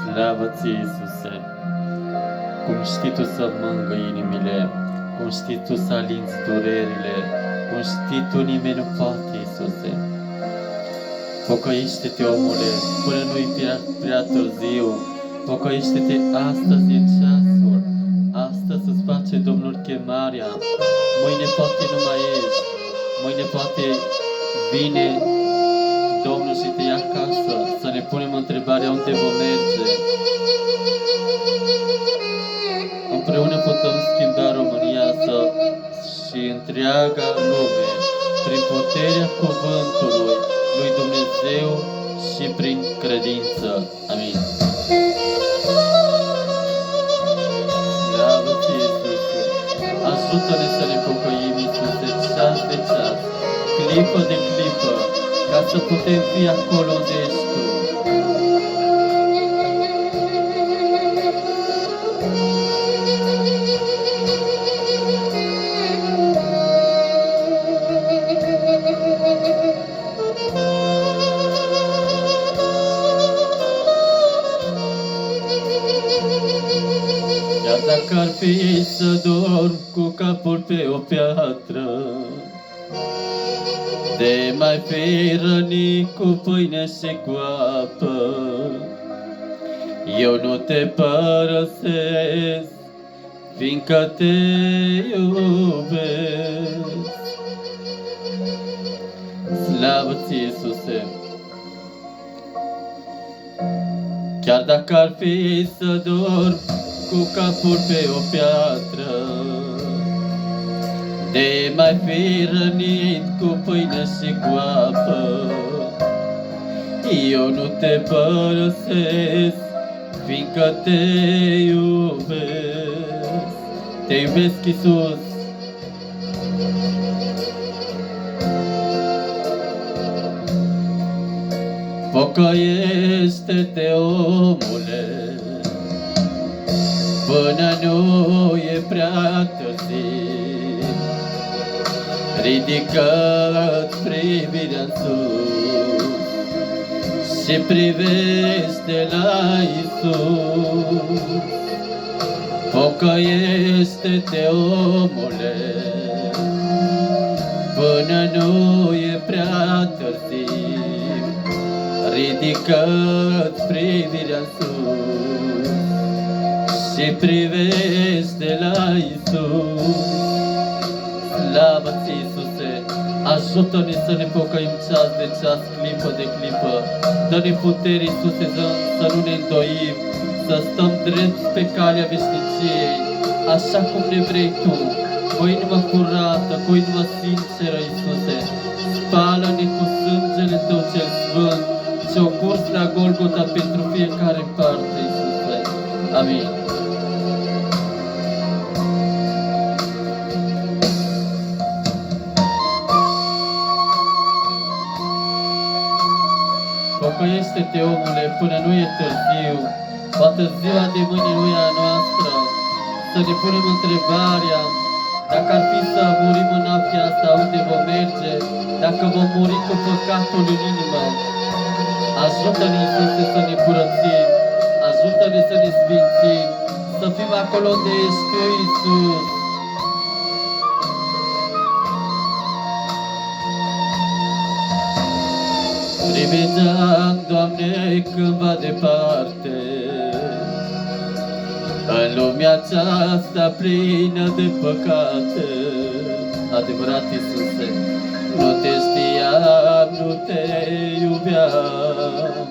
Slavă ție, Iisuse! Cum știi Tu să mângâi inimile, cum știi Tu să alinți durerile, cum știi Tu nimeni nu poate, Iisuse. Pocăiește-te, omule, până nu-i prea târziu. Pocăiește-te astăzi în ceasul. Astăzi îți face Domnul chemarea. Mâine poate nu mai ești. Mâine poate vine Domnul și te ia acasă. Să ne punem întrebarea unde vom merge. Împreună putem schimba România și întreaga lume prin puterea cuvântului lui Dumnezeu și prin credință. Amin. Slavă ție, Iisuse! Ajută-ne să ne pocăim, Iisuse, ceas de ceas, clipă de clipă, ca să putem fi acolo unde ești Tu. Chiar dacă ar fi să dorm cu capul pe o piatră, de mai fi rănit cu pâine și cu apă, eu nu te părăsesc, fiindcă te iubesc. Slavă ție, Iisuse! Chiar dacă ar fi să dorm cu capul pe o piatră, de mai fi rănit cu pâine și cu apă, eu nu te părăsesc, fiindcă te iubesc. Te iubesc, Iisus! Pocăiește-te, omule, până nu e prea târziu. Ridică-ți privirea sus și privește la Iisus. Pocăiește-te, omule, până nu e prea târziu. Ridică-ți privirea sus și privește la Iisus. Slavă ție, Iisuse! Ajută-ne să ne pocăim ceas de ceas, clipă de clipă. Dă-ne putere, Iisuse, să nu ne îndoim, să stăm drept pe calea veșniciei, așa cum ne vrei Tu, cu inima curată, cu inima sinceră, Iisuse. Spală-ne cu sângele Tău cel sfânt, ce-o curs la Golgota pentru fiecare parte, Iisuse. Amin. Pocăiește-te, omule, până nu e târziu. Poate ziua de mâine nu e a noastră. Să ne punem întrebarea, dacă ar fi să murim în noaptea asta, unde vom merge? Dacă vom muri cu păcatul în inimă. Ajută-ne, Iisuse, să ne curățim, ajută-ne să ne sfințim, să fim acolo unde ești Tu, Iisus. Priveam, Doamne, cândva departe, în lumea aceasta plină de păcate. Adevărat, Iisuse, nu te știam, nu te iubeam.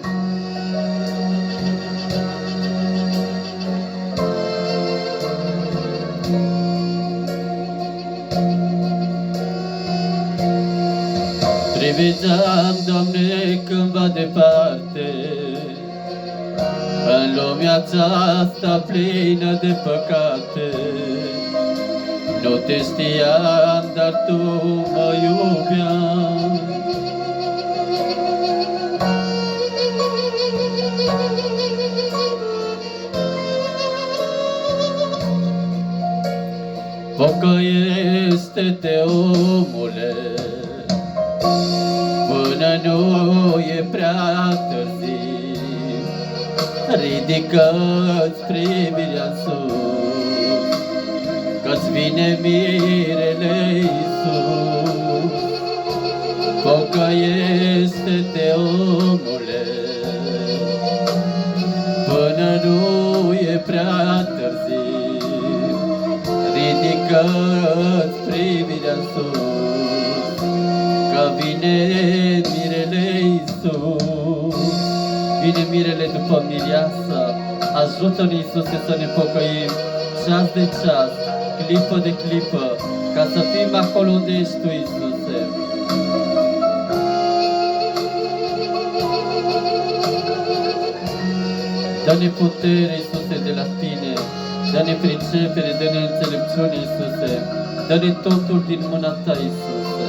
Priveam, Doamne, cândva departe, în lumea aceasta plină de păcate. Nu te știam, dar Tu mă iubeai. Pocăiește-te, omule, până nu e prea târziu. Ridică-ți privirea în sus, că-ți vine mirele Iisus. Pocăiește-te, omule, până nu e prea târziu. Ridică-ți privirea în sus, că vine mirele Iisus. Vine mirele după mireasă. Ajută-ne, Iisuse, să ne pocăim ceas de ceas, clipă de clipă, ca să fim acolo unde ești Tu, Iisuse. Dă-ne putere, Iisuse, de la Tine. Dă-ne pricepere, dă-ne înțelepciune, Iisuse. Dă-ne totul din mâna Ta, Iisuse.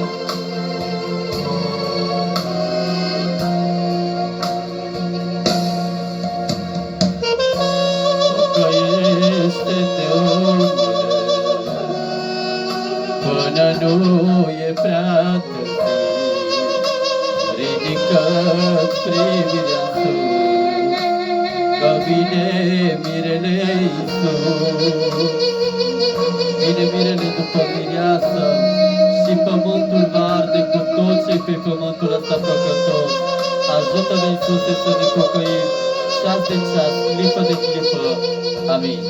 Pocăiește-te, omule, până nu e prea târziu. Ridică-ți privirea în sus, că vine mirele Iisus. Vine mirele după mireasă și pământul va arde cu tot ce pe pământul ăsta păcătos. Ajută-ne, Iisuse, să ne pocăim ceas de ceas, clipă de clipă. Amin.